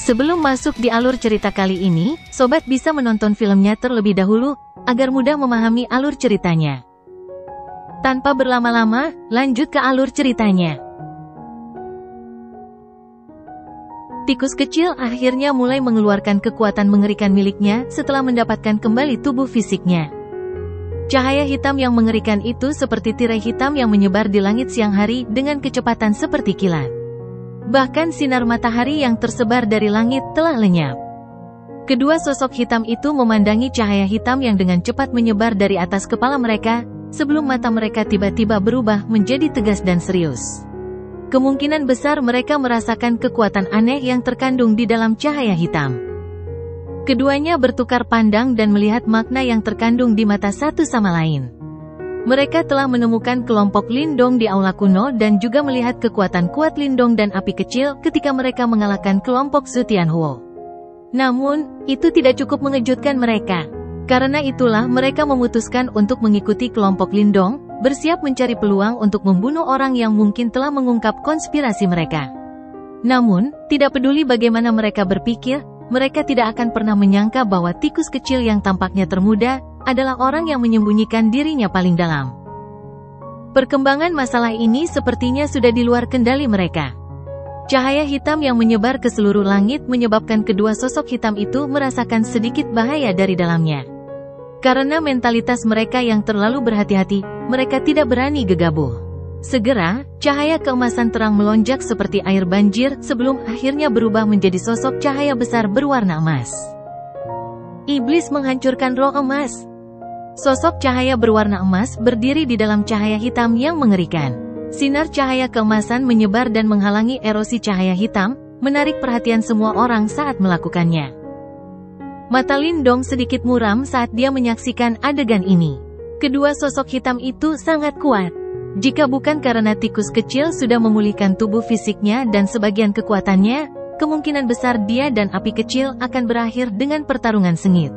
Sebelum masuk di alur cerita kali ini, sobat bisa menonton filmnya terlebih dahulu, agar mudah memahami alur ceritanya. Tanpa berlama-lama, lanjut ke alur ceritanya. Tikus kecil akhirnya mulai mengeluarkan kekuatan mengerikan miliknya setelah mendapatkan kembali tubuh fisiknya. Cahaya hitam yang mengerikan itu seperti tirai hitam yang menyebar di langit siang hari dengan kecepatan seperti kilat. Bahkan sinar matahari yang tersebar dari langit telah lenyap. Kedua sosok hitam itu memandangi cahaya hitam yang dengan cepat menyebar dari atas kepala mereka, sebelum mata mereka tiba-tiba berubah menjadi tegas dan serius. Kemungkinan besar mereka merasakan kekuatan aneh yang terkandung di dalam cahaya hitam. Keduanya bertukar pandang dan melihat makna yang terkandung di mata satu sama lain. Mereka telah menemukan kelompok Lindong di aula kuno dan juga melihat kekuatan kuat Lindong dan api kecil ketika mereka mengalahkan kelompok Zhu Tianhuo. Namun, itu tidak cukup mengejutkan mereka. Karena itulah mereka memutuskan untuk mengikuti kelompok Lindong, bersiap mencari peluang untuk membunuh orang yang mungkin telah mengungkap konspirasi mereka. Namun, tidak peduli bagaimana mereka berpikir, mereka tidak akan pernah menyangka bahwa tikus kecil yang tampaknya termuda adalah orang yang menyembunyikan dirinya paling dalam. Perkembangan masalah ini sepertinya sudah di luar kendali mereka. Cahaya hitam yang menyebar ke seluruh langit menyebabkan kedua sosok hitam itu merasakan sedikit bahaya dari dalamnya. Karena mentalitas mereka yang terlalu berhati-hati, mereka tidak berani gegabah. Segera, cahaya keemasan terang melonjak seperti air banjir sebelum akhirnya berubah menjadi sosok cahaya besar berwarna emas. Iblis menghancurkan roh emas. Sosok cahaya berwarna emas berdiri di dalam cahaya hitam yang mengerikan. Sinar cahaya keemasan menyebar dan menghalangi erosi cahaya hitam, menarik perhatian semua orang saat melakukannya. Mata Lindong sedikit muram saat dia menyaksikan adegan ini. Kedua sosok hitam itu sangat kuat. Jika bukan karena tikus kecil sudah memulihkan tubuh fisiknya dan sebagian kekuatannya, kemungkinan besar dia dan api kecil akan berakhir dengan pertarungan sengit.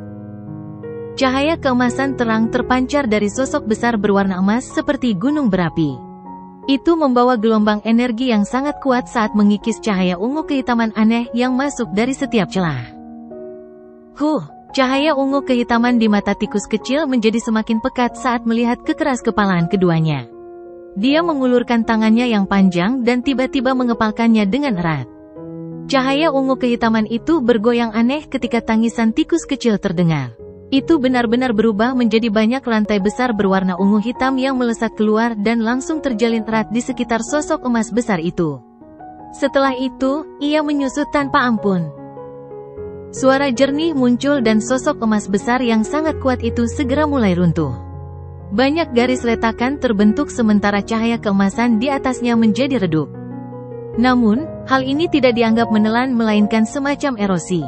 Cahaya keemasan terang terpancar dari sosok besar berwarna emas seperti gunung berapi. Itu membawa gelombang energi yang sangat kuat saat mengikis cahaya ungu kehitaman aneh yang masuk dari setiap celah. Cahaya ungu kehitaman di mata tikus kecil menjadi semakin pekat saat melihat kekeras kepalaan keduanya. Dia mengulurkan tangannya yang panjang dan tiba-tiba mengepalkannya dengan erat. Cahaya ungu kehitaman itu bergoyang aneh ketika tangisan tikus kecil terdengar. Itu benar-benar berubah menjadi banyak rantai besar berwarna ungu hitam yang melesat keluar dan langsung terjalin erat di sekitar sosok emas besar itu. Setelah itu, ia menyusut tanpa ampun. Suara jernih muncul dan sosok emas besar yang sangat kuat itu segera mulai runtuh. Banyak garis retakan terbentuk sementara cahaya keemasan di atasnya menjadi redup. Namun, hal ini tidak dianggap menelan melainkan semacam erosi.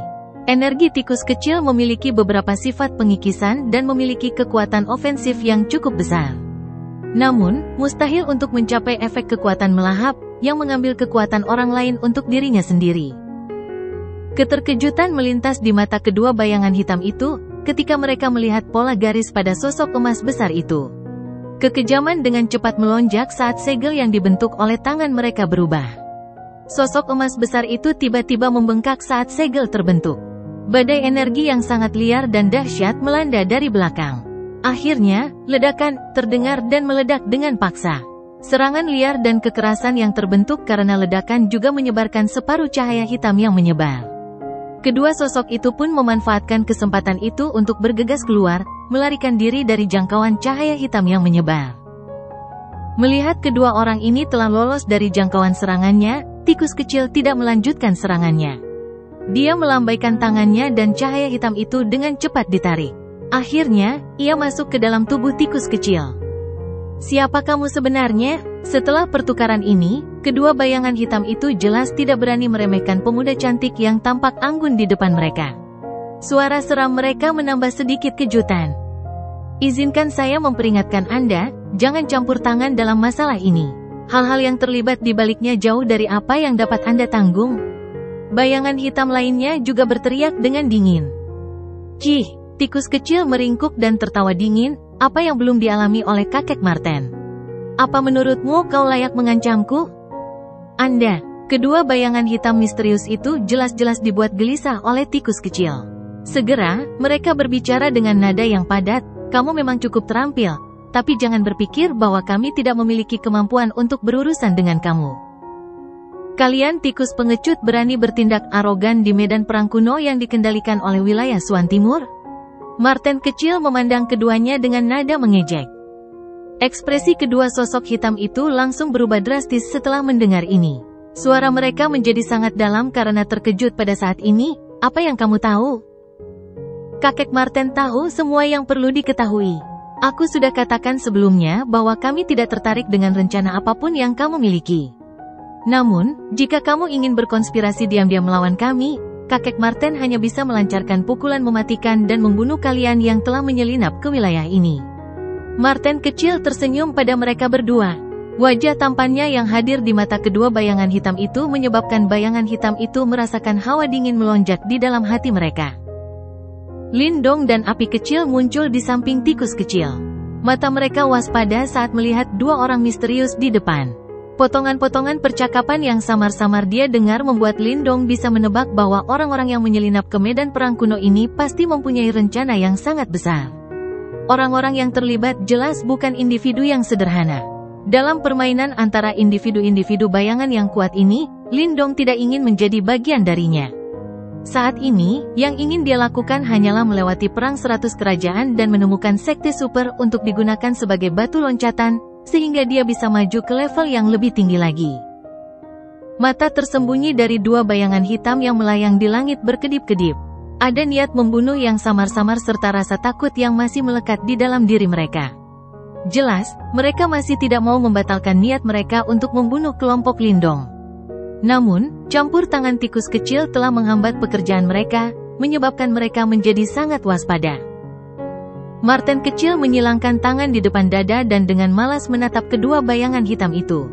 Energi tikus kecil memiliki beberapa sifat pengikisan dan memiliki kekuatan ofensif yang cukup besar. Namun, mustahil untuk mencapai efek kekuatan melahap, yang mengambil kekuatan orang lain untuk dirinya sendiri. Keterkejutan melintas di mata kedua bayangan hitam itu, ketika mereka melihat pola garis pada sosok emas besar itu. Kekejaman dengan cepat melonjak saat segel yang dibentuk oleh tangan mereka berubah. Sosok emas besar itu tiba-tiba membengkak saat segel terbentuk. Badai energi yang sangat liar dan dahsyat melanda dari belakang. Akhirnya, ledakan terdengar dan meledak dengan paksa. Serangan liar dan kekerasan yang terbentuk karena ledakan juga menyebarkan separuh cahaya hitam yang menyebar. Kedua sosok itu pun memanfaatkan kesempatan itu untuk bergegas keluar, melarikan diri dari jangkauan cahaya hitam yang menyebar. Melihat kedua orang ini telah lolos dari jangkauan serangannya, tikus kecil tidak melanjutkan serangannya. Dia melambaikan tangannya dan cahaya hitam itu dengan cepat ditarik. Akhirnya, ia masuk ke dalam tubuh tikus kecil. Siapa kamu sebenarnya? Setelah pertukaran ini, kedua bayangan hitam itu jelas tidak berani meremehkan pemuda cantik yang tampak anggun di depan mereka. Suara seram mereka menambah sedikit kejutan. Izinkan saya memperingatkan Anda, jangan campur tangan dalam masalah ini. Hal-hal yang terlibat di baliknya jauh dari apa yang dapat Anda tanggung. Bayangan hitam lainnya juga berteriak dengan dingin. Cih, tikus kecil meringkuk dan tertawa dingin, apa yang belum dialami oleh kakek Marten. Apa menurutmu kau layak mengancamku? Anda, Kedua bayangan hitam misterius itu jelas-jelas dibuat gelisah oleh tikus kecil. Segera, mereka berbicara dengan nada yang padat, "Kamu memang cukup terampil, tapi jangan berpikir bahwa kami tidak memiliki kemampuan untuk berurusan dengan kamu. Kalian tikus pengecut berani bertindak arogan di medan perang kuno yang dikendalikan oleh wilayah Suan Timur?" Marten kecil memandang keduanya dengan nada mengejek. Ekspresi kedua sosok hitam itu langsung berubah drastis setelah mendengar ini. Suara mereka menjadi sangat dalam karena terkejut pada saat ini. "Apa yang kamu tahu?" Kakek Marten tahu semua yang perlu diketahui. "Aku sudah katakan sebelumnya bahwa kami tidak tertarik dengan rencana apapun yang kamu miliki. Namun, jika kamu ingin berkonspirasi diam-diam melawan kami, kakek Marten hanya bisa melancarkan pukulan mematikan dan membunuh kalian yang telah menyelinap ke wilayah ini." Marten kecil tersenyum pada mereka berdua. Wajah tampannya yang hadir di mata kedua bayangan hitam itu menyebabkan bayangan hitam itu merasakan hawa dingin melonjak di dalam hati mereka. Lindong dan api kecil muncul di samping tikus kecil. Mata mereka waspada saat melihat dua orang misterius di depan. Potongan-potongan percakapan yang samar-samar dia dengar membuat Lindong bisa menebak bahwa orang-orang yang menyelinap ke medan perang kuno ini pasti mempunyai rencana yang sangat besar. Orang-orang yang terlibat jelas bukan individu yang sederhana. Dalam permainan antara individu-individu bayangan yang kuat ini, Lindong tidak ingin menjadi bagian darinya. Saat ini, yang ingin dia lakukan hanyalah melewati perang 100 kerajaan dan menemukan sekte super untuk digunakan sebagai batu loncatan, sehingga dia bisa maju ke level yang lebih tinggi lagi. Mata tersembunyi dari dua bayangan hitam yang melayang di langit berkedip-kedip. Ada niat membunuh yang samar-samar serta rasa takut yang masih melekat di dalam diri mereka. Jelas, mereka masih tidak mau membatalkan niat mereka untuk membunuh kelompok Lindong. Namun, campur tangan tikus kecil telah menghambat pekerjaan mereka, menyebabkan mereka menjadi sangat waspada. Marten kecil menyilangkan tangan di depan dada dan dengan malas menatap kedua bayangan hitam itu.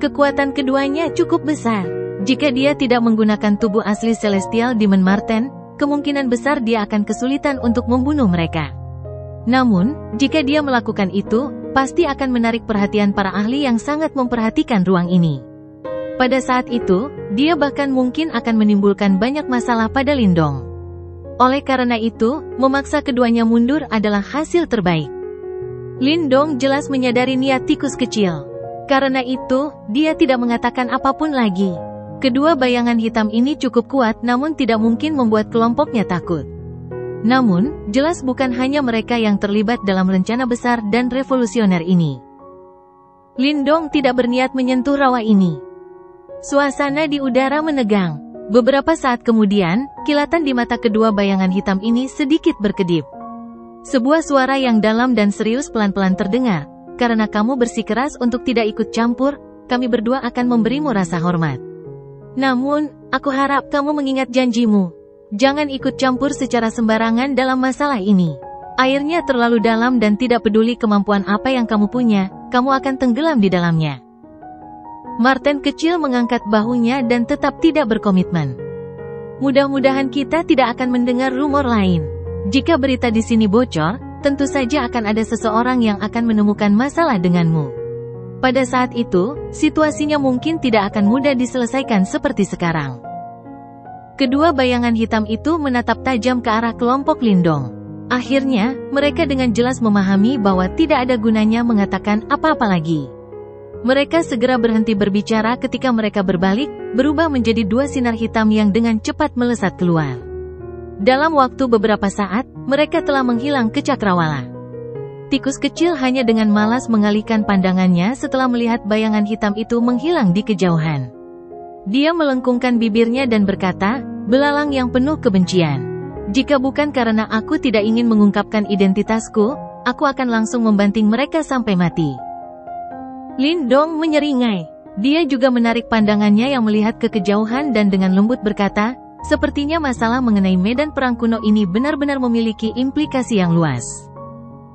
Kekuatan keduanya cukup besar. Jika dia tidak menggunakan tubuh asli Celestial Demon Marten, kemungkinan besar dia akan kesulitan untuk membunuh mereka. Namun, jika dia melakukan itu, pasti akan menarik perhatian para ahli yang sangat memperhatikan ruang ini. Pada saat itu, dia bahkan mungkin akan menimbulkan banyak masalah pada Lindong. Oleh karena itu, memaksa keduanya mundur adalah hasil terbaik. Lindong jelas menyadari niat tikus kecil. Karena itu, dia tidak mengatakan apapun lagi. Kedua bayangan hitam ini cukup kuat namun tidak mungkin membuat kelompoknya takut. Namun, jelas bukan hanya mereka yang terlibat dalam rencana besar dan revolusioner ini. Lindong tidak berniat menyentuh rawa ini. Suasana di udara menegang. Beberapa saat kemudian, kilatan di mata kedua bayangan hitam ini sedikit berkedip. Sebuah suara yang dalam dan serius pelan-pelan terdengar. "Karena kamu bersikeras untuk tidak ikut campur, kami berdua akan memberimu rasa hormat. Namun, aku harap kamu mengingat janjimu. Jangan ikut campur secara sembarangan dalam masalah ini. Airnya terlalu dalam dan tidak peduli kemampuan apa yang kamu punya, kamu akan tenggelam di dalamnya." Marten kecil mengangkat bahunya dan tetap tidak berkomitmen. "Mudah-mudahan kita tidak akan mendengar rumor lain. Jika berita di sini bocor, tentu saja akan ada seseorang yang akan menemukan masalah denganmu. Pada saat itu, situasinya mungkin tidak akan mudah diselesaikan seperti sekarang." Kedua bayangan hitam itu menatap tajam ke arah kelompok Lindong. Akhirnya, mereka dengan jelas memahami bahwa tidak ada gunanya mengatakan apa-apa lagi. Mereka segera berhenti berbicara ketika mereka berbalik, berubah menjadi dua sinar hitam yang dengan cepat melesat keluar. Dalam waktu beberapa saat, mereka telah menghilang ke cakrawala. Tikus kecil hanya dengan malas mengalihkan pandangannya setelah melihat bayangan hitam itu menghilang di kejauhan. Dia melengkungkan bibirnya dan berkata, "Belalang yang penuh kebencian. Jika bukan karena aku tidak ingin mengungkapkan identitasku, aku akan langsung membanting mereka sampai mati." Lindong menyeringai. Dia juga menarik pandangannya yang melihat ke kejauhan dan dengan lembut berkata, "Sepertinya masalah mengenai medan perang kuno ini benar-benar memiliki implikasi yang luas.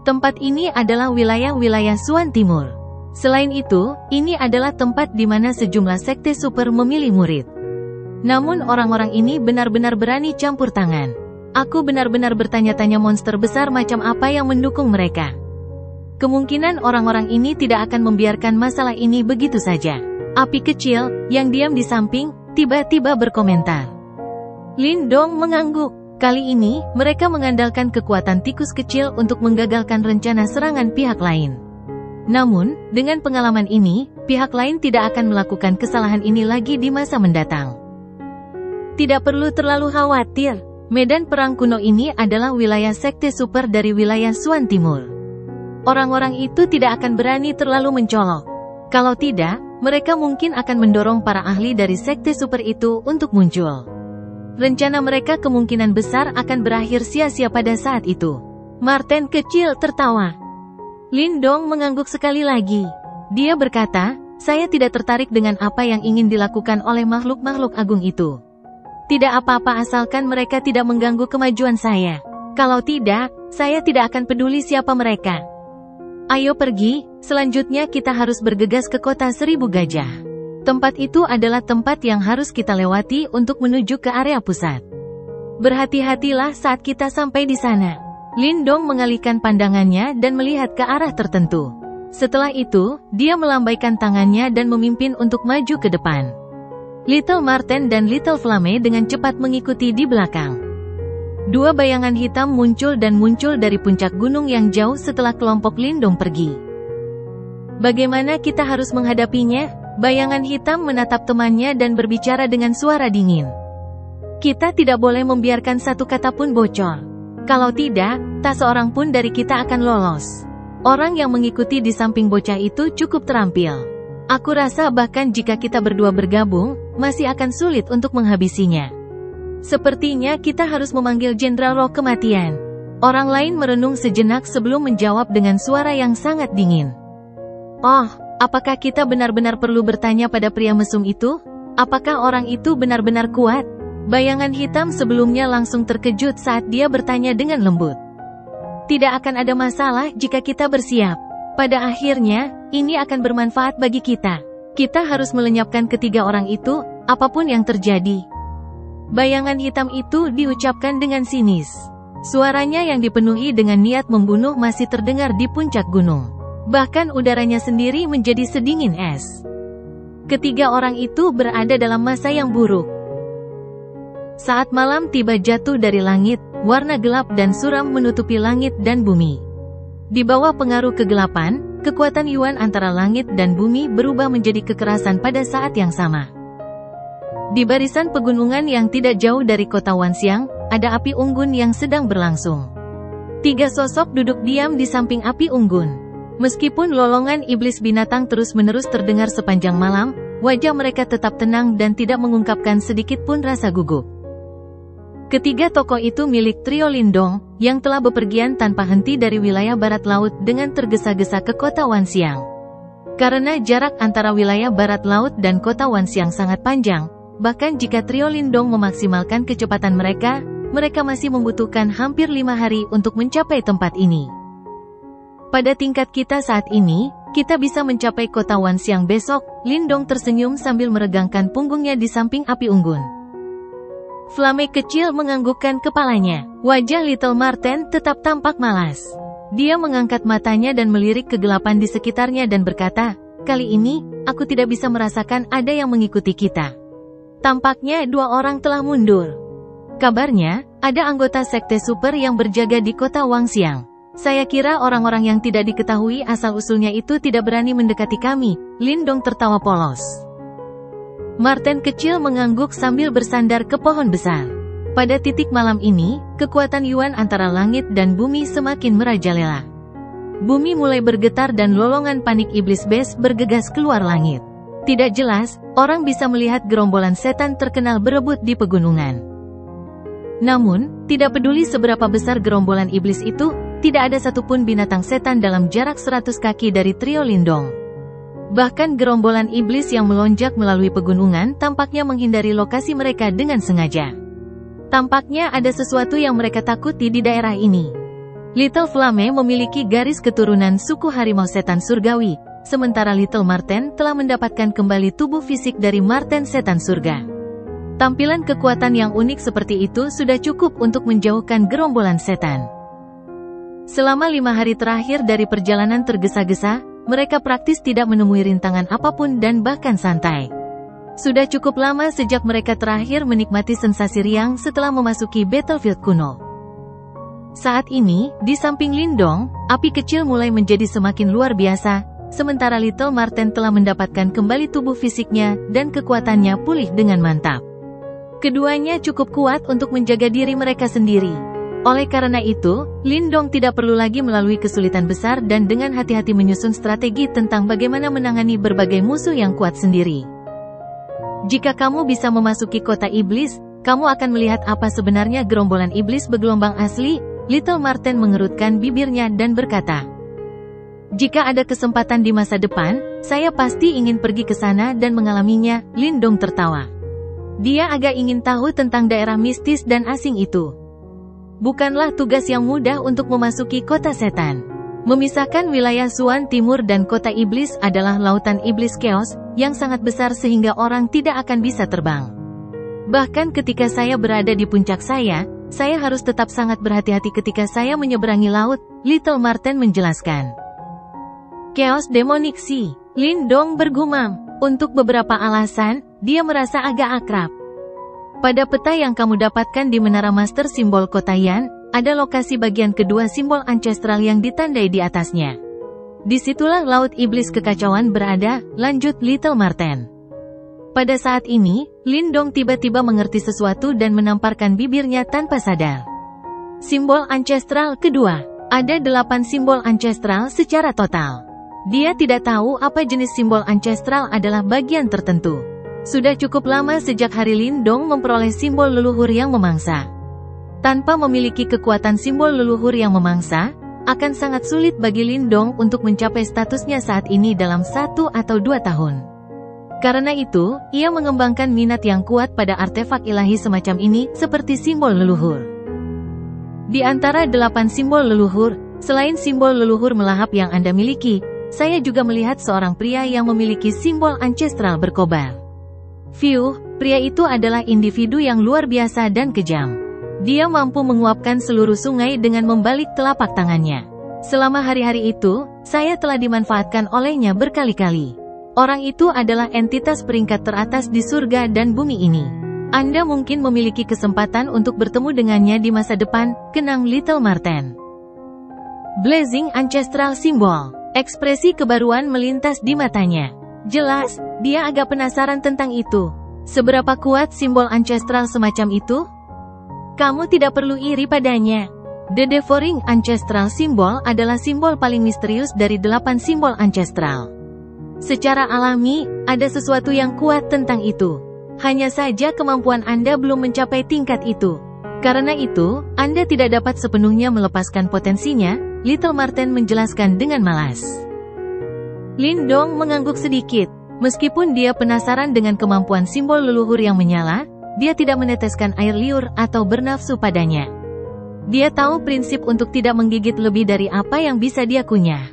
Tempat ini adalah wilayah-wilayah Suan Timur. Selain itu, ini adalah tempat di mana sejumlah sekte super memilih murid. Namun orang-orang ini benar-benar berani campur tangan. Aku benar-benar bertanya-tanya monster besar macam apa yang mendukung mereka. Kemungkinan orang-orang ini tidak akan membiarkan masalah ini begitu saja. Api kecil, yang diam di samping, tiba-tiba berkomentar. Lindong mengangguk. Kali ini, mereka mengandalkan kekuatan tikus kecil untuk menggagalkan rencana serangan pihak lain. Namun, dengan pengalaman ini, pihak lain tidak akan melakukan kesalahan ini lagi di masa mendatang. Tidak perlu terlalu khawatir. Medan perang kuno ini adalah wilayah sekte super dari wilayah Suan Timur. Orang-orang itu tidak akan berani terlalu mencolok. Kalau tidak, mereka mungkin akan mendorong para ahli dari sekte super itu untuk muncul. Rencana mereka kemungkinan besar akan berakhir sia-sia pada saat itu. Marten kecil tertawa. Lindong mengangguk sekali lagi. Dia berkata, saya tidak tertarik dengan apa yang ingin dilakukan oleh makhluk-makhluk agung itu. Tidak apa-apa asalkan mereka tidak mengganggu kemajuan saya. Kalau tidak, saya tidak akan peduli siapa mereka. Ayo pergi, selanjutnya kita harus bergegas ke kota 1000 gajah. Tempat itu adalah tempat yang harus kita lewati untuk menuju ke area pusat. Berhati-hatilah saat kita sampai di sana. Lindong mengalihkan pandangannya dan melihat ke arah tertentu. Setelah itu, dia melambaikan tangannya dan memimpin untuk maju ke depan. Little Marten dan Little Flame dengan cepat mengikuti di belakang. Dua bayangan hitam muncul dari puncak gunung yang jauh setelah kelompok Lindong pergi. Bagaimana kita harus menghadapinya? Bayangan hitam menatap temannya dan berbicara dengan suara dingin. Kita tidak boleh membiarkan satu kata pun bocor. Kalau tidak, tak seorang pun dari kita akan lolos. Orang yang mengikuti di samping bocah itu cukup terampil. Aku rasa bahkan jika kita berdua bergabung, masih akan sulit untuk menghabisinya. Sepertinya kita harus memanggil Jenderal Roh Kematian. Orang lain merenung sejenak sebelum menjawab dengan suara yang sangat dingin. Oh, apakah kita benar-benar perlu bertanya pada pria mesum itu? Apakah orang itu benar-benar kuat? Bayangan hitam sebelumnya langsung terkejut saat dia bertanya dengan lembut. Tidak akan ada masalah jika kita bersiap. Pada akhirnya, ini akan bermanfaat bagi kita. Kita harus melenyapkan ketiga orang itu, apapun yang terjadi. Bayangan hitam itu diucapkan dengan sinis. Suaranya yang dipenuhi dengan niat membunuh masih terdengar di puncak gunung. Bahkan udaranya sendiri menjadi sedingin es. Ketiga orang itu berada dalam masa yang buruk. Saat malam tiba jatuh dari langit, warna gelap dan suram menutupi langit dan bumi. Di bawah pengaruh kegelapan, kekuatan Yuan antara langit dan bumi berubah menjadi kekerasan pada saat yang sama. Di barisan pegunungan yang tidak jauh dari kota Wanxiang, ada api unggun yang sedang berlangsung. Tiga sosok duduk diam di samping api unggun. Meskipun lolongan iblis binatang terus-menerus terdengar sepanjang malam, wajah mereka tetap tenang dan tidak mengungkapkan sedikit pun rasa gugup. Ketiga tokoh itu milik trio Lindong, yang telah bepergian tanpa henti dari wilayah barat laut dengan tergesa-gesa ke kota Wanxiang. Karena jarak antara wilayah barat laut dan kota Wanxiang sangat panjang, bahkan jika trio Lindong memaksimalkan kecepatan mereka masih membutuhkan hampir 5 hari untuk mencapai tempat ini. Pada tingkat kita saat ini, kita bisa mencapai kota Wanxiang besok. Lindong tersenyum sambil meregangkan punggungnya di samping api unggun. Flame kecil menganggukkan kepalanya. Wajah Little Marten tetap tampak malas. Dia mengangkat matanya dan melirik kegelapan di sekitarnya dan berkata, kali ini, aku tidak bisa merasakan ada yang mengikuti kita. Tampaknya 2 orang telah mundur. Kabarnya, ada anggota sekte super yang berjaga di kota Wanxiang. Saya kira orang-orang yang tidak diketahui asal-usulnya itu tidak berani mendekati kami. Lindong tertawa polos. Marten kecil mengangguk sambil bersandar ke pohon besar. Pada titik malam ini, kekuatan Yuan antara langit dan bumi semakin merajalela. Bumi mulai bergetar dan lolongan panik iblis bes bergegas keluar langit. Tidak jelas, orang bisa melihat gerombolan setan terkenal berebut di pegunungan. Namun, tidak peduli seberapa besar gerombolan iblis itu, tidak ada satupun binatang setan dalam jarak 100 kaki dari trio Lindong. Bahkan gerombolan iblis yang melonjak melalui pegunungan tampaknya menghindari lokasi mereka dengan sengaja. Tampaknya ada sesuatu yang mereka takuti di daerah ini. Little Flame memiliki garis keturunan suku harimau setan surgawi, sementara Little Marten telah mendapatkan kembali tubuh fisik dari Marten setan surga. Tampilan kekuatan yang unik seperti itu sudah cukup untuk menjauhkan gerombolan setan. Selama 5 hari terakhir dari perjalanan tergesa-gesa, mereka praktis tidak menemui rintangan apapun dan bahkan santai. Sudah cukup lama sejak mereka terakhir menikmati sensasi riang setelah memasuki battlefield kuno. Saat ini, di samping Lindong, api kecil mulai menjadi semakin luar biasa, sementara Little Marten telah mendapatkan kembali tubuh fisiknya dan kekuatannya pulih dengan mantap. Keduanya cukup kuat untuk menjaga diri mereka sendiri. Oleh karena itu, Lindong tidak perlu lagi melalui kesulitan besar dan dengan hati-hati menyusun strategi tentang bagaimana menangani berbagai musuh yang kuat sendiri. Jika kamu bisa memasuki kota iblis, kamu akan melihat apa sebenarnya gerombolan iblis bergelombang asli. Little Marten mengerutkan bibirnya dan berkata, "Jika ada kesempatan di masa depan, saya pasti ingin pergi ke sana dan mengalaminya." Lindong tertawa. Dia agak ingin tahu tentang daerah mistis dan asing itu. Bukanlah tugas yang mudah untuk memasuki kota setan. Memisahkan wilayah Suan Timur dan kota iblis adalah lautan iblis chaos, yang sangat besar sehingga orang tidak akan bisa terbang. Bahkan ketika saya berada di puncak saya harus tetap sangat berhati-hati ketika saya menyeberangi laut, Little Marten menjelaskan. Chaos Demonic Sea, Lindong bergumam. Untuk beberapa alasan, dia merasa agak akrab. Pada peta yang kamu dapatkan di Menara Master Simbol Kota Yan, ada lokasi bagian kedua simbol ancestral yang ditandai di atasnya. Disitulah Laut Iblis Kekacauan berada, lanjut Little Marten. Pada saat ini, Lindong tiba-tiba mengerti sesuatu dan menamparkan bibirnya tanpa sadar. Simbol ancestral kedua. Ada 8 simbol ancestral secara total. Dia tidak tahu apa jenis simbol ancestral adalah bagian tertentu. Sudah cukup lama sejak hari Lindong memperoleh simbol leluhur yang memangsa. Tanpa memiliki kekuatan simbol leluhur yang memangsa, akan sangat sulit bagi Lindong untuk mencapai statusnya saat ini dalam 1 atau 2 tahun. Karena itu, ia mengembangkan minat yang kuat pada artefak ilahi semacam ini, seperti simbol leluhur. Di antara 8 simbol leluhur, selain simbol leluhur melahap yang Anda miliki, saya juga melihat seorang pria yang memiliki simbol ancestral berkobar. Pria itu adalah individu yang luar biasa dan kejam. Dia mampu menguapkan seluruh sungai dengan membalik telapak tangannya. Selama hari-hari itu, saya telah dimanfaatkan olehnya berkali-kali. Orang itu adalah entitas peringkat teratas di surga dan bumi ini. Anda mungkin memiliki kesempatan untuk bertemu dengannya di masa depan, kenang Little Marten. Blazing Ancestral Symbol. Ekspresi kebaruan melintas di matanya. Jelas, dia agak penasaran tentang itu. Seberapa kuat simbol ancestral semacam itu? Kamu tidak perlu iri padanya. The Devouring Ancestral Symbol adalah simbol paling misterius dari 8 simbol ancestral. Secara alami, ada sesuatu yang kuat tentang itu. Hanya saja kemampuan Anda belum mencapai tingkat itu. Karena itu, Anda tidak dapat sepenuhnya melepaskan potensinya, Little Marten menjelaskan dengan malas. Lindong mengangguk sedikit. Meskipun dia penasaran dengan kemampuan simbol leluhur yang menyala, dia tidak meneteskan air liur atau bernafsu padanya. Dia tahu prinsip untuk tidak menggigit lebih dari apa yang bisa dia kunyah.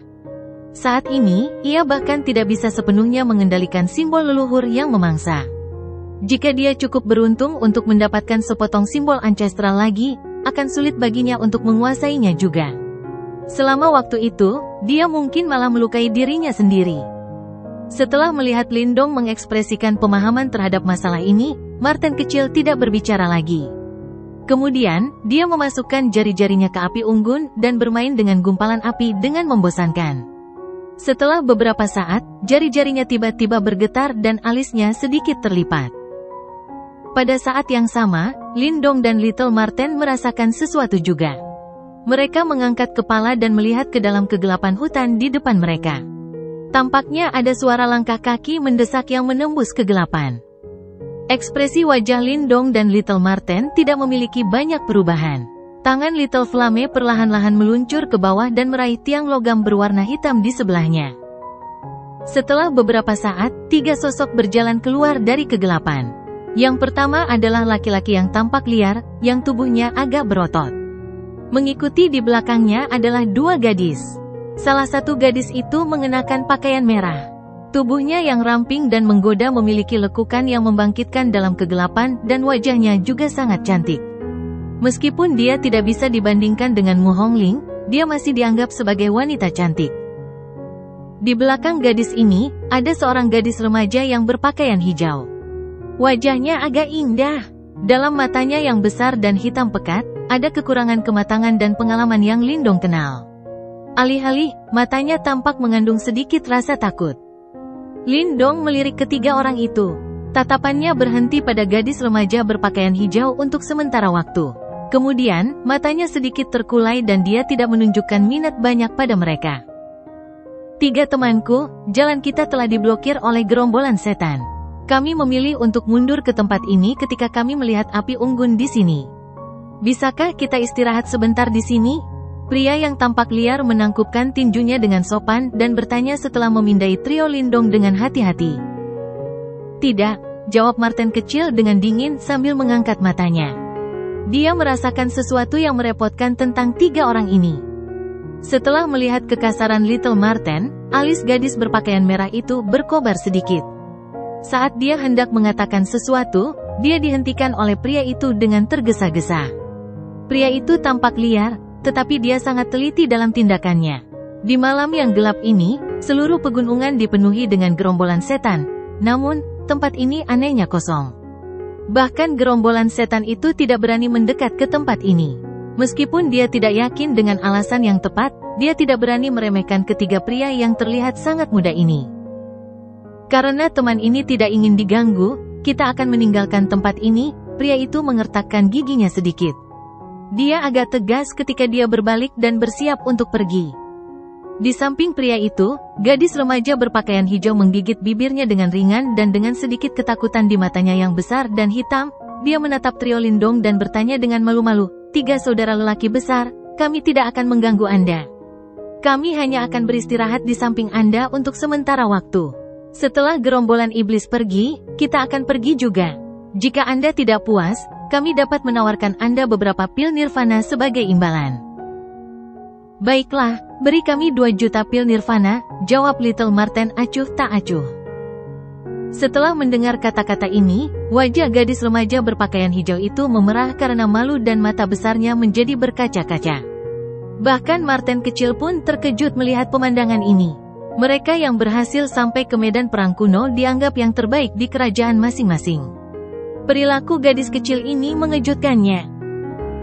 Saat ini, ia bahkan tidak bisa sepenuhnya mengendalikan simbol leluhur yang memangsa. Jika dia cukup beruntung untuk mendapatkan sepotong simbol ancestral lagi, akan sulit baginya untuk menguasainya juga. Selama waktu itu, dia mungkin malah melukai dirinya sendiri. Setelah melihat Lindong mengekspresikan pemahaman terhadap masalah ini, Marten kecil tidak berbicara lagi. Kemudian, dia memasukkan jari-jarinya ke api unggun dan bermain dengan gumpalan api dengan membosankan. Setelah beberapa saat, jari-jarinya tiba-tiba bergetar dan alisnya sedikit terlipat. Pada saat yang sama, Lindong dan Little Marten merasakan sesuatu juga. Mereka mengangkat kepala dan melihat ke dalam kegelapan hutan di depan mereka. Tampaknya ada suara langkah kaki mendesak yang menembus kegelapan. Ekspresi wajah Lindong dan Little Marten tidak memiliki banyak perubahan. Tangan Little Flame perlahan-lahan meluncur ke bawah dan meraih tiang logam berwarna hitam di sebelahnya. Setelah beberapa saat, 3 sosok berjalan keluar dari kegelapan. Yang pertama adalah laki-laki yang tampak liar, yang tubuhnya agak berotot. Mengikuti di belakangnya adalah 2 gadis. Salah satu gadis itu mengenakan pakaian merah. Tubuhnya yang ramping dan menggoda memiliki lekukan yang membangkitkan dalam kegelapan dan wajahnya juga sangat cantik. Meskipun dia tidak bisa dibandingkan dengan Mu Hongling, dia masih dianggap sebagai wanita cantik. Di belakang gadis ini, ada seorang gadis remaja yang berpakaian hijau. Wajahnya agak indah. Dalam matanya yang besar dan hitam pekat, ada kekurangan kematangan dan pengalaman yang Lindong kenal. Alih-alih, matanya tampak mengandung sedikit rasa takut. Lindong melirik ketiga orang itu. Tatapannya berhenti pada gadis remaja berpakaian hijau untuk sementara waktu. Kemudian, matanya sedikit terkulai dan dia tidak menunjukkan minat banyak pada mereka. "Tiga temanku, jalan kita telah diblokir oleh gerombolan setan. Kami memilih untuk mundur ke tempat ini ketika kami melihat api unggun di sini. Bisakah kita istirahat sebentar di sini?" Pria yang tampak liar menangkupkan tinjunya dengan sopan dan bertanya setelah memindai trio Lindong dengan hati-hati. "Tidak," jawab Martin kecil dengan dingin sambil mengangkat matanya. Dia merasakan sesuatu yang merepotkan tentang tiga orang ini. Setelah melihat kekasaran Little Marten, alis gadis berpakaian merah itu berkobar sedikit. Saat dia hendak mengatakan sesuatu, dia dihentikan oleh pria itu dengan tergesa-gesa. Pria itu tampak liar, tetapi dia sangat teliti dalam tindakannya. Di malam yang gelap ini, seluruh pegunungan dipenuhi dengan gerombolan setan. Namun, tempat ini anehnya kosong. Bahkan gerombolan setan itu tidak berani mendekat ke tempat ini. Meskipun dia tidak yakin dengan alasan yang tepat, dia tidak berani meremehkan ketiga pria yang terlihat sangat muda ini. "Karena teman ini tidak ingin diganggu, kita akan meninggalkan tempat ini," pria itu mengertakkan giginya sedikit. Dia agak tegas ketika dia berbalik dan bersiap untuk pergi. Di samping pria itu, gadis remaja berpakaian hijau menggigit bibirnya dengan ringan dan dengan sedikit ketakutan di matanya yang besar dan hitam, dia menatap trio Lindong dan bertanya dengan malu-malu, "Tiga saudara lelaki besar, kami tidak akan mengganggu Anda. Kami hanya akan beristirahat di samping Anda untuk sementara waktu. Setelah gerombolan iblis pergi, kita akan pergi juga. Jika Anda tidak puas, kami dapat menawarkan Anda beberapa pil nirvana sebagai imbalan." "Baiklah, beri kami 2 juta pil nirvana," jawab Little Marten acuh tak acuh. Setelah mendengar kata-kata ini, wajah gadis remaja berpakaian hijau itu memerah karena malu dan mata besarnya menjadi berkaca-kaca. Bahkan Marten kecil pun terkejut melihat pemandangan ini. Mereka yang berhasil sampai ke medan perang kuno dianggap yang terbaik di kerajaan masing-masing. Perilaku gadis kecil ini mengejutkannya.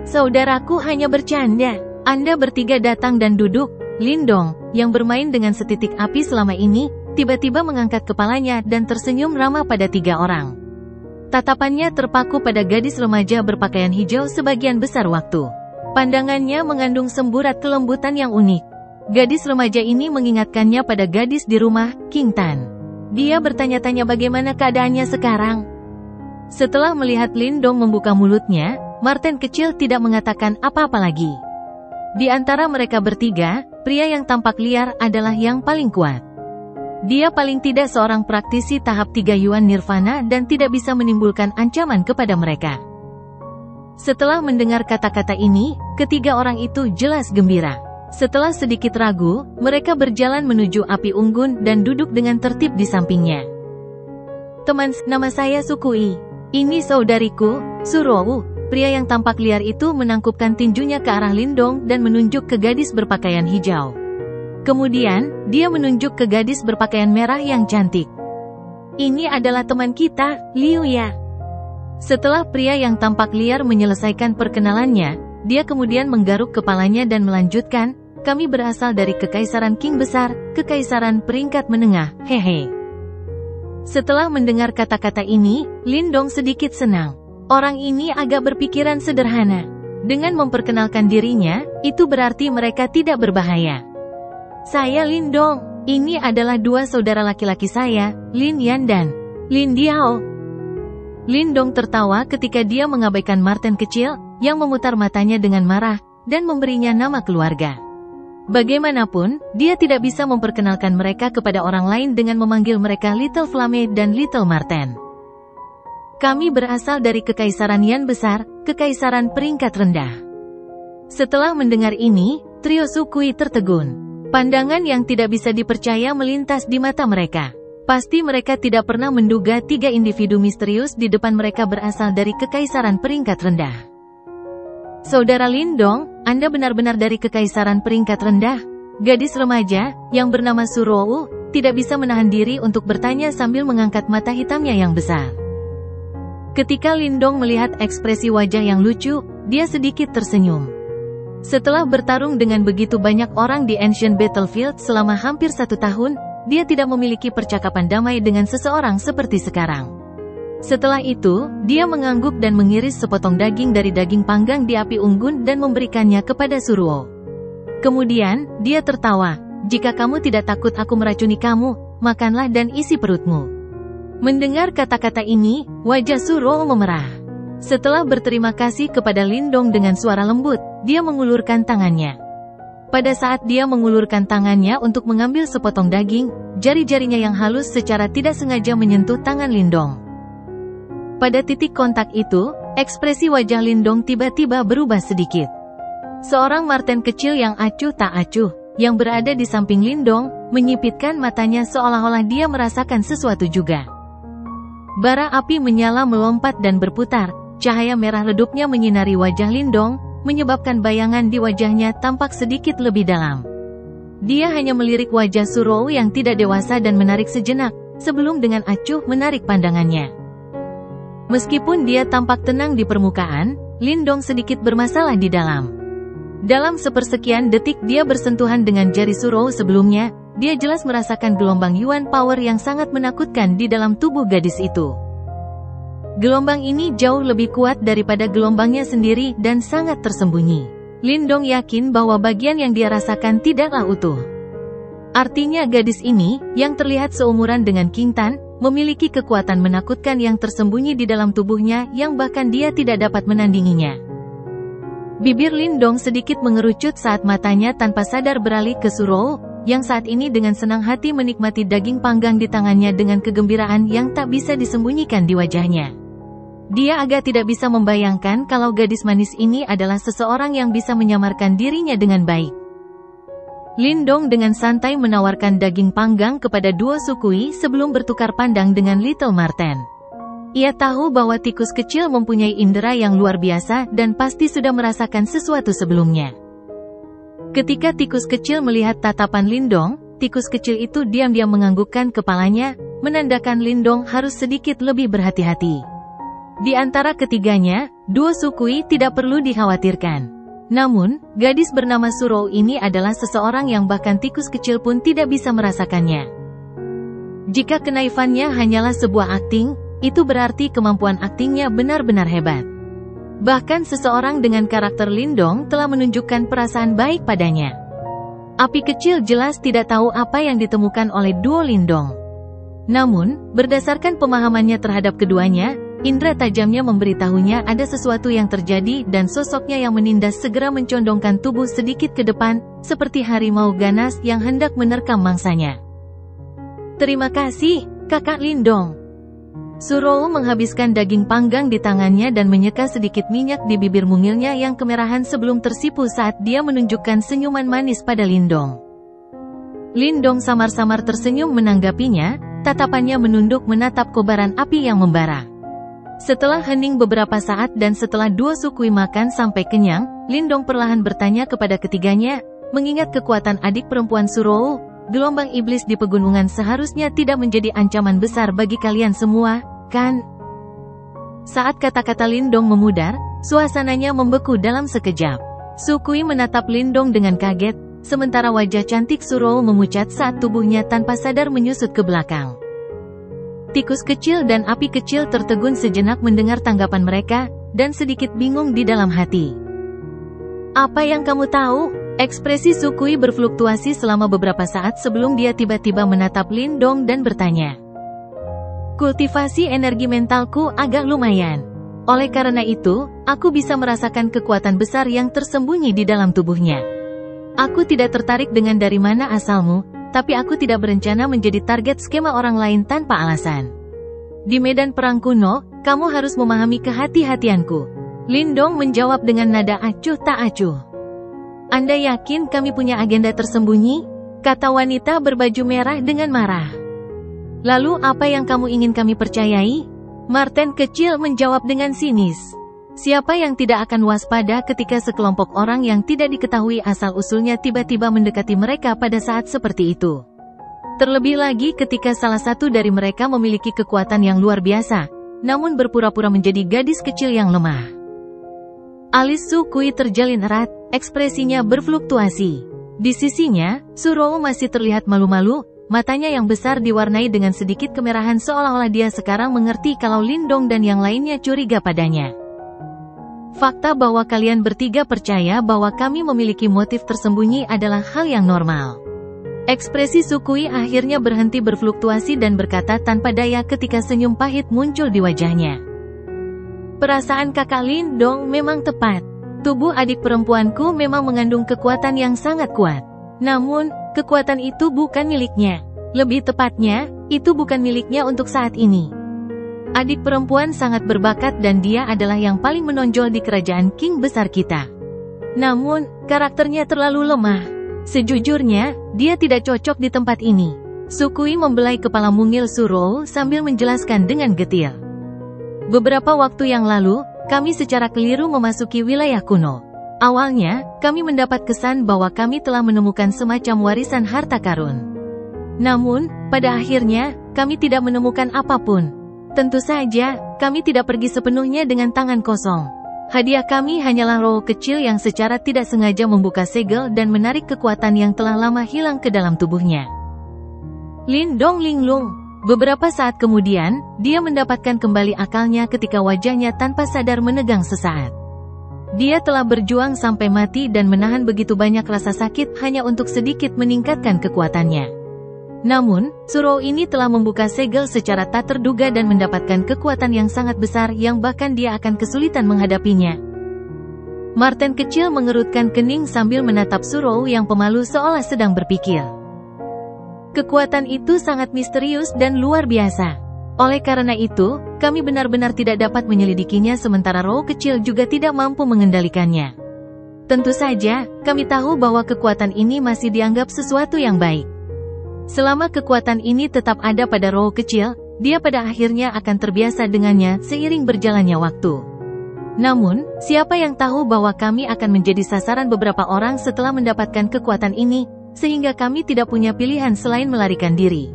"Saudaraku hanya bercanda. Anda bertiga datang dan duduk." Lindong, yang bermain dengan setitik api selama ini, tiba-tiba mengangkat kepalanya dan tersenyum ramah pada tiga orang. Tatapannya terpaku pada gadis remaja berpakaian hijau sebagian besar waktu. Pandangannya mengandung semburat kelembutan yang unik. Gadis remaja ini mengingatkannya pada gadis di rumah, King Tan. Dia bertanya-tanya bagaimana keadaannya sekarang. Setelah melihat Lindong membuka mulutnya, Marten kecil tidak mengatakan apa-apa lagi. Di antara mereka bertiga, pria yang tampak liar adalah yang paling kuat. Dia paling tidak seorang praktisi tahap 3 Yuan Nirvana dan tidak bisa menimbulkan ancaman kepada mereka. Setelah mendengar kata-kata ini, ketiga orang itu jelas gembira. Setelah sedikit ragu, mereka berjalan menuju api unggun dan duduk dengan tertib di sampingnya. "Teman, nama saya Sukui. Ini saudariku, Surowu." Pria yang tampak liar itu menangkupkan tinjunya ke arah Lindong dan menunjuk ke gadis berpakaian hijau. Kemudian, dia menunjuk ke gadis berpakaian merah yang cantik. "Ini adalah teman kita, Liu ya." Setelah pria yang tampak liar menyelesaikan perkenalannya, dia kemudian menggaruk kepalanya dan melanjutkan, "Kami berasal dari Kekaisaran Qing Besar, Kekaisaran peringkat menengah, hehe." Setelah mendengar kata-kata ini, Lindong sedikit senang. Orang ini agak berpikiran sederhana. Dengan memperkenalkan dirinya, itu berarti mereka tidak berbahaya. "Saya Lindong. Ini adalah 2 saudara laki-laki saya, Lin Yan dan Lin Diao." Lindong tertawa ketika dia mengabaikan Marten kecil, yang memutar matanya dengan marah, dan memberinya nama keluarga. Bagaimanapun, dia tidak bisa memperkenalkan mereka kepada orang lain dengan memanggil mereka Little Flame dan Little Marten. "Kami berasal dari Kekaisaran Yan Besar, Kekaisaran peringkat rendah." Setelah mendengar ini, trio Sukui tertegun. Pandangan yang tidak bisa dipercaya melintas di mata mereka. Pasti mereka tidak pernah menduga 3 individu misterius di depan mereka berasal dari Kekaisaran peringkat rendah. "Saudara Lindong, Anda benar-benar dari Kekaisaran peringkat rendah?" Gadis remaja, yang bernama Suruo, tidak bisa menahan diri untuk bertanya sambil mengangkat mata hitamnya yang besar. Ketika Lindong melihat ekspresi wajah yang lucu, dia sedikit tersenyum. Setelah bertarung dengan begitu banyak orang di Ancient Battlefield selama hampir 1 tahun, dia tidak memiliki percakapan damai dengan seseorang seperti sekarang. Setelah itu, dia mengangguk dan mengiris sepotong daging dari daging panggang di api unggun dan memberikannya kepada Suruo. Kemudian, dia tertawa, "Jika kamu tidak takut aku meracuni kamu, makanlah dan isi perutmu." Mendengar kata-kata ini, wajah Suruo memerah. Setelah berterima kasih kepada Lindong dengan suara lembut, dia mengulurkan tangannya. Pada saat dia mengulurkan tangannya untuk mengambil sepotong daging, jari-jarinya yang halus secara tidak sengaja menyentuh tangan Lindong. Pada titik kontak itu, ekspresi wajah Lindong tiba-tiba berubah sedikit. Seorang marten kecil yang acuh tak acuh, yang berada di samping Lindong, menyipitkan matanya seolah-olah dia merasakan sesuatu juga. Bara api menyala melompat dan berputar, cahaya merah redupnya menyinari wajah Lindong, menyebabkan bayangan di wajahnya tampak sedikit lebih dalam. Dia hanya melirik wajah Suruo yang tidak dewasa dan menarik sejenak, sebelum dengan acuh menarik pandangannya. Meskipun dia tampak tenang di permukaan, Lindong sedikit bermasalah di dalam. Dalam sepersekian detik dia bersentuhan dengan jari Suruo sebelumnya, dia jelas merasakan gelombang Yuan Power yang sangat menakutkan di dalam tubuh gadis itu. Gelombang ini jauh lebih kuat daripada gelombangnya sendiri dan sangat tersembunyi. Lindong yakin bahwa bagian yang dia rasakan tidaklah utuh. Artinya gadis ini, yang terlihat seumuran dengan King Tan, memiliki kekuatan menakutkan yang tersembunyi di dalam tubuhnya yang bahkan dia tidak dapat menandinginya. Bibir Lindong sedikit mengerucut saat matanya tanpa sadar beralih ke Suruo, yang saat ini dengan senang hati menikmati daging panggang di tangannya dengan kegembiraan yang tak bisa disembunyikan di wajahnya. Dia agak tidak bisa membayangkan kalau gadis manis ini adalah seseorang yang bisa menyamarkan dirinya dengan baik. Lindong dengan santai menawarkan daging panggang kepada Duo Sukui sebelum bertukar pandang dengan Little Marten. Ia tahu bahwa tikus kecil mempunyai indera yang luar biasa dan pasti sudah merasakan sesuatu sebelumnya. Ketika tikus kecil melihat tatapan Lindong, tikus kecil itu diam-diam menganggukkan kepalanya, menandakan Lindong harus sedikit lebih berhati-hati. Di antara ketiganya, Duo Sukui tidak perlu dikhawatirkan. Namun, gadis bernama Suruo ini adalah seseorang yang bahkan tikus kecil pun tidak bisa merasakannya. Jika kenaifannya hanyalah sebuah akting, itu berarti kemampuan aktingnya benar-benar hebat. Bahkan seseorang dengan karakter Lindong telah menunjukkan perasaan baik padanya. Api kecil jelas tidak tahu apa yang ditemukan oleh Duo Lindong. Namun, berdasarkan pemahamannya terhadap keduanya, indera tajamnya memberitahunya ada sesuatu yang terjadi dan sosoknya yang menindas segera mencondongkan tubuh sedikit ke depan, seperti harimau ganas yang hendak menerkam mangsanya. "Terima kasih, Kakak Lindong." Suruo menghabiskan daging panggang di tangannya dan menyeka sedikit minyak di bibir mungilnya yang kemerahan sebelum tersipu saat dia menunjukkan senyuman manis pada Lindong. Lindong samar-samar tersenyum menanggapinya, tatapannya menunduk menatap kobaran api yang membara. Setelah hening beberapa saat dan setelah Duo Sukui makan sampai kenyang, Lindong perlahan bertanya kepada ketiganya, mengingat kekuatan adik perempuan Suruo, gelombang iblis di pegunungan seharusnya tidak menjadi ancaman besar bagi kalian semua, kan? Saat kata-kata Lindong memudar, suasananya membeku dalam sekejap. Sukui menatap Lindong dengan kaget, sementara wajah cantik Suruo memucat saat tubuhnya tanpa sadar menyusut ke belakang. Tikus kecil dan api kecil tertegun sejenak mendengar tanggapan mereka, dan sedikit bingung di dalam hati. "Apa yang kamu tahu?" Ekspresi Sukui berfluktuasi selama beberapa saat sebelum dia tiba-tiba menatap Lindong dan bertanya. "Kultivasi energi mentalku agak lumayan. Oleh karena itu, aku bisa merasakan kekuatan besar yang tersembunyi di dalam tubuhnya. Aku tidak tertarik dengan dari mana asalmu, tapi aku tidak berencana menjadi target skema orang lain tanpa alasan. Di medan perang kuno, kamu harus memahami kehati-hatianku." Lindong menjawab dengan nada acuh tak acuh. "Anda yakin kami punya agenda tersembunyi?" kata wanita berbaju merah dengan marah. "Lalu apa yang kamu ingin kami percayai?" Marten kecil menjawab dengan sinis. Siapa yang tidak akan waspada ketika sekelompok orang yang tidak diketahui asal-usulnya tiba-tiba mendekati mereka pada saat seperti itu? Terlebih lagi ketika salah satu dari mereka memiliki kekuatan yang luar biasa, namun berpura-pura menjadi gadis kecil yang lemah. Alis Su Kui terjalin erat, ekspresinya berfluktuasi. Di sisinya, Surou masih terlihat malu-malu, matanya yang besar diwarnai dengan sedikit kemerahan seolah-olah dia sekarang mengerti kalau Lindong dan yang lainnya curiga padanya. Fakta bahwa kalian bertiga percaya bahwa kami memiliki motif tersembunyi adalah hal yang normal. Ekspresi Su Kui akhirnya berhenti berfluktuasi dan berkata tanpa daya ketika senyum pahit muncul di wajahnya. Perasaan kakak Lindong memang tepat. Tubuh adik perempuanku memang mengandung kekuatan yang sangat kuat. Namun, kekuatan itu bukan miliknya. Lebih tepatnya, itu bukan miliknya untuk saat ini. Adik perempuan sangat berbakat dan dia adalah yang paling menonjol di kerajaan King besar kita. Namun, karakternya terlalu lemah. Sejujurnya, dia tidak cocok di tempat ini. Su Kui membelai kepala mungil Surou sambil menjelaskan dengan getir. Beberapa waktu yang lalu, kami secara keliru memasuki wilayah kuno. Awalnya, kami mendapat kesan bahwa kami telah menemukan semacam warisan harta karun. Namun, pada akhirnya, kami tidak menemukan apapun. Tentu saja, kami tidak pergi sepenuhnya dengan tangan kosong. Hadiah kami hanyalah roh kecil yang secara tidak sengaja membuka segel dan menarik kekuatan yang telah lama hilang ke dalam tubuhnya. Lindong linglung. Beberapa saat kemudian, dia mendapatkan kembali akalnya ketika wajahnya tanpa sadar menegang sesaat. Dia telah berjuang sampai mati dan menahan begitu banyak rasa sakit hanya untuk sedikit meningkatkan kekuatannya. Namun, Surou ini telah membuka segel secara tak terduga dan mendapatkan kekuatan yang sangat besar yang bahkan dia akan kesulitan menghadapinya. Marten kecil mengerutkan kening sambil menatap Surou yang pemalu seolah sedang berpikir. Kekuatan itu sangat misterius dan luar biasa. Oleh karena itu, kami benar-benar tidak dapat menyelidikinya sementara roh kecil juga tidak mampu mengendalikannya. Tentu saja, kami tahu bahwa kekuatan ini masih dianggap sesuatu yang baik. Selama kekuatan ini tetap ada pada roh kecil, dia pada akhirnya akan terbiasa dengannya seiring berjalannya waktu. Namun, siapa yang tahu bahwa kami akan menjadi sasaran beberapa orang setelah mendapatkan kekuatan ini, sehingga kami tidak punya pilihan selain melarikan diri.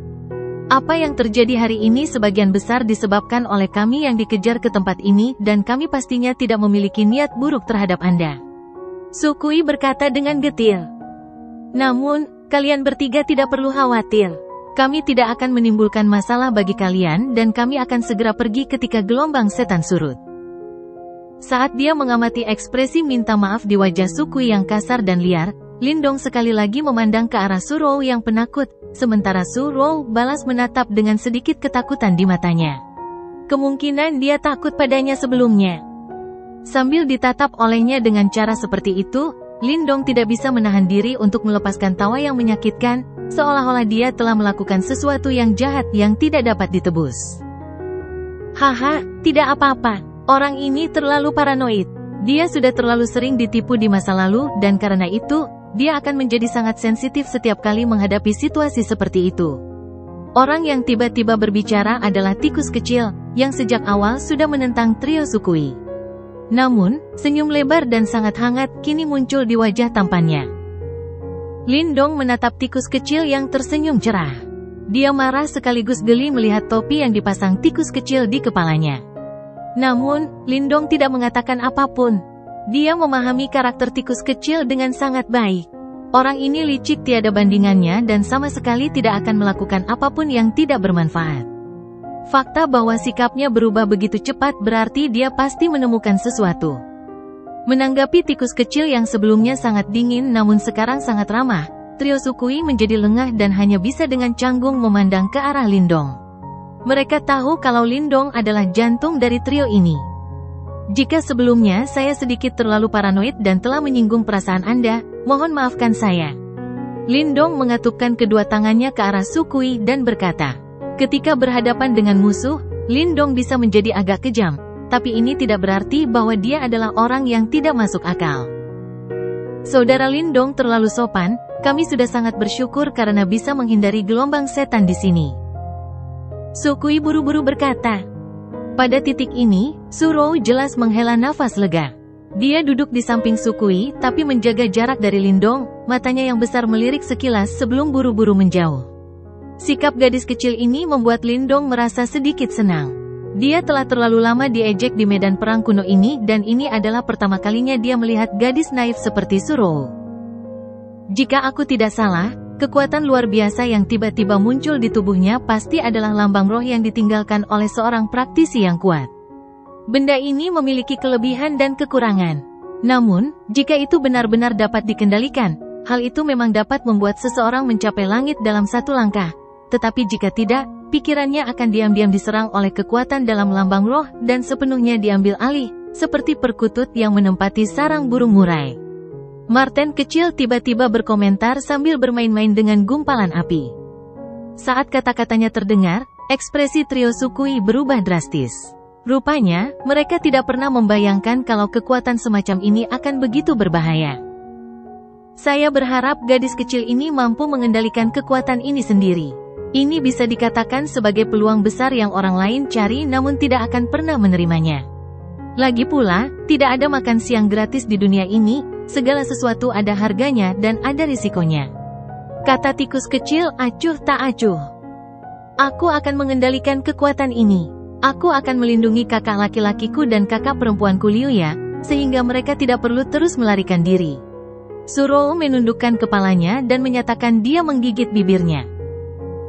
Apa yang terjadi hari ini sebagian besar disebabkan oleh kami yang dikejar ke tempat ini dan kami pastinya tidak memiliki niat buruk terhadap Anda. Su Kui berkata dengan getir. Namun, kalian bertiga tidak perlu khawatir. Kami tidak akan menimbulkan masalah bagi kalian dan kami akan segera pergi ketika gelombang setan surut. Saat dia mengamati ekspresi minta maaf di wajah Su Kui yang kasar dan liar, Lindong sekali lagi memandang ke arah Surou yang penakut, sementara Surou balas menatap dengan sedikit ketakutan di matanya. Kemungkinan dia takut padanya sebelumnya. Sambil ditatap olehnya dengan cara seperti itu, Lindong tidak bisa menahan diri untuk melepaskan tawa yang menyakitkan, seolah-olah dia telah melakukan sesuatu yang jahat yang tidak dapat ditebus. Haha, tidak apa-apa. Orang ini terlalu paranoid. Dia sudah terlalu sering ditipu di masa lalu dan karena itu, dia akan menjadi sangat sensitif setiap kali menghadapi situasi seperti itu. Orang yang tiba-tiba berbicara adalah tikus kecil, yang sejak awal sudah menentang trio Su Kui. Namun, senyum lebar dan sangat hangat kini muncul di wajah tampannya. Lindong menatap tikus kecil yang tersenyum cerah. Dia marah sekaligus geli melihat topi yang dipasang tikus kecil di kepalanya. Namun, Lindong tidak mengatakan apapun. Dia memahami karakter tikus kecil dengan sangat baik. Orang ini licik tiada bandingannya dan sama sekali tidak akan melakukan apapun yang tidak bermanfaat. Fakta bahwa sikapnya berubah begitu cepat berarti dia pasti menemukan sesuatu. Menanggapi tikus kecil yang sebelumnya sangat dingin namun sekarang sangat ramah, trio Su Kui menjadi lengah dan hanya bisa dengan canggung memandang ke arah Lindong. Mereka tahu kalau Lindong adalah jantung dari trio ini. Jika sebelumnya saya sedikit terlalu paranoid dan telah menyinggung perasaan Anda, mohon maafkan saya. Lindong mengatupkan kedua tangannya ke arah Su Kui dan berkata, ketika berhadapan dengan musuh, Lindong bisa menjadi agak kejam, tapi ini tidak berarti bahwa dia adalah orang yang tidak masuk akal. Saudara Lindong terlalu sopan, kami sudah sangat bersyukur karena bisa menghindari gelombang setan di sini. Su Kui buru-buru berkata. Pada titik ini, Surou jelas menghela nafas lega. Dia duduk di samping Sukui, tapi menjaga jarak dari Lindong, matanya yang besar melirik sekilas sebelum buru-buru menjauh. Sikap gadis kecil ini membuat Lindong merasa sedikit senang. Dia telah terlalu lama diejek di medan perang kuno ini dan ini adalah pertama kalinya dia melihat gadis naif seperti Surou. Jika aku tidak salah, kekuatan luar biasa yang tiba-tiba muncul di tubuhnya pasti adalah lambang roh yang ditinggalkan oleh seorang praktisi yang kuat. Benda ini memiliki kelebihan dan kekurangan. Namun, jika itu benar-benar dapat dikendalikan, hal itu memang dapat membuat seseorang mencapai langit dalam satu langkah. Tetapi jika tidak, pikirannya akan diam-diam diserang oleh kekuatan dalam lambang roh dan sepenuhnya diambil alih, seperti perkutut yang menempati sarang burung murai. Marten kecil tiba-tiba berkomentar sambil bermain-main dengan gumpalan api. Saat kata-katanya terdengar, ekspresi trio Sukui berubah drastis. Rupanya, mereka tidak pernah membayangkan kalau kekuatan semacam ini akan begitu berbahaya. Saya berharap gadis kecil ini mampu mengendalikan kekuatan ini sendiri. Ini bisa dikatakan sebagai peluang besar yang orang lain cari namun tidak akan pernah menerimanya. Lagi pula, tidak ada makan siang gratis di dunia ini, segala sesuatu ada harganya dan ada risikonya. Kata tikus kecil acuh tak acuh. Aku akan mengendalikan kekuatan ini. Aku akan melindungi kakak laki-lakiku dan kakak perempuanku Liuya, sehingga mereka tidak perlu terus melarikan diri. Surou menundukkan kepalanya dan menyatakan dia menggigit bibirnya.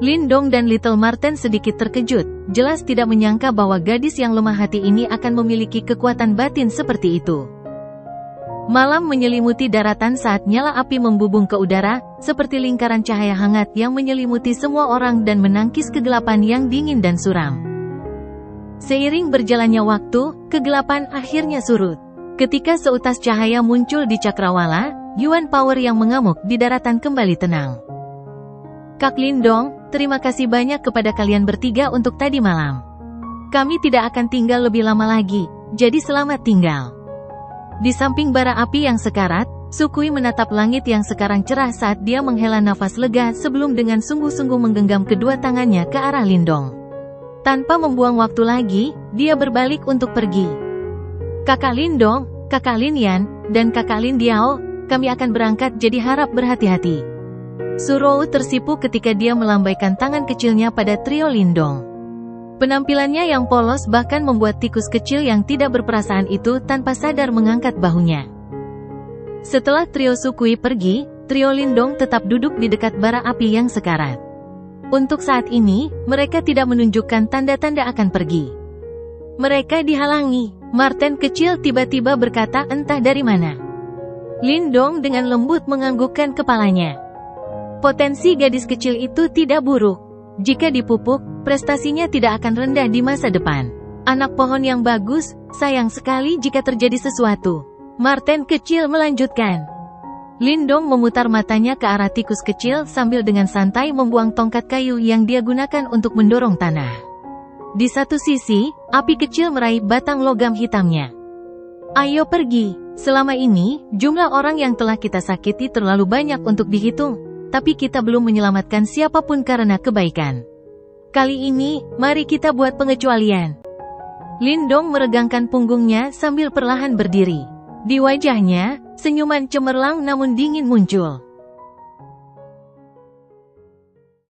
Lindong dan Little Marten sedikit terkejut, jelas tidak menyangka bahwa gadis yang lemah hati ini akan memiliki kekuatan batin seperti itu. Malam menyelimuti daratan saat nyala api membubung ke udara, seperti lingkaran cahaya hangat yang menyelimuti semua orang dan menangkis kegelapan yang dingin dan suram. Seiring berjalannya waktu, kegelapan akhirnya surut. Ketika seutas cahaya muncul di cakrawala, Yuan Power yang mengamuk di daratan kembali tenang. Kak Lindong, terima kasih banyak kepada kalian bertiga untuk tadi malam. Kami tidak akan tinggal lebih lama lagi, jadi selamat tinggal. Di samping bara api yang sekarat, Sukui menatap langit yang sekarang cerah saat dia menghela nafas lega sebelum dengan sungguh-sungguh menggenggam kedua tangannya ke arah Lindong. Tanpa membuang waktu lagi, dia berbalik untuk pergi. Kakak Lindong, Kakak Lin-Yan, dan Kakak Lin-Diao, kami akan berangkat jadi harap berhati-hati. Surou tersipu ketika dia melambaikan tangan kecilnya pada trio Lindong. Penampilannya yang polos bahkan membuat tikus kecil yang tidak berperasaan itu tanpa sadar mengangkat bahunya. Setelah trio Sukui pergi, trio Lindong tetap duduk di dekat bara api yang sekarat. Untuk saat ini, mereka tidak menunjukkan tanda-tanda akan pergi. Mereka dihalangi. Marten kecil tiba-tiba berkata entah dari mana. Lindong dengan lembut menganggukkan kepalanya. Potensi gadis kecil itu tidak buruk. Jika dipupuk, prestasinya tidak akan rendah di masa depan. Anak pohon yang bagus, sayang sekali jika terjadi sesuatu. Marten kecil melanjutkan. Lindong memutar matanya ke arah tikus kecil sambil dengan santai membuang tongkat kayu yang dia gunakan untuk mendorong tanah. Di satu sisi, api kecil meraih batang logam hitamnya. Ayo pergi. Selama ini, jumlah orang yang telah kita sakiti terlalu banyak untuk dihitung, tapi kita belum menyelamatkan siapapun karena kebaikan. Kali ini, mari kita buat pengecualian. Lindong meregangkan punggungnya sambil perlahan berdiri. Di wajahnya, senyuman cemerlang namun dingin muncul.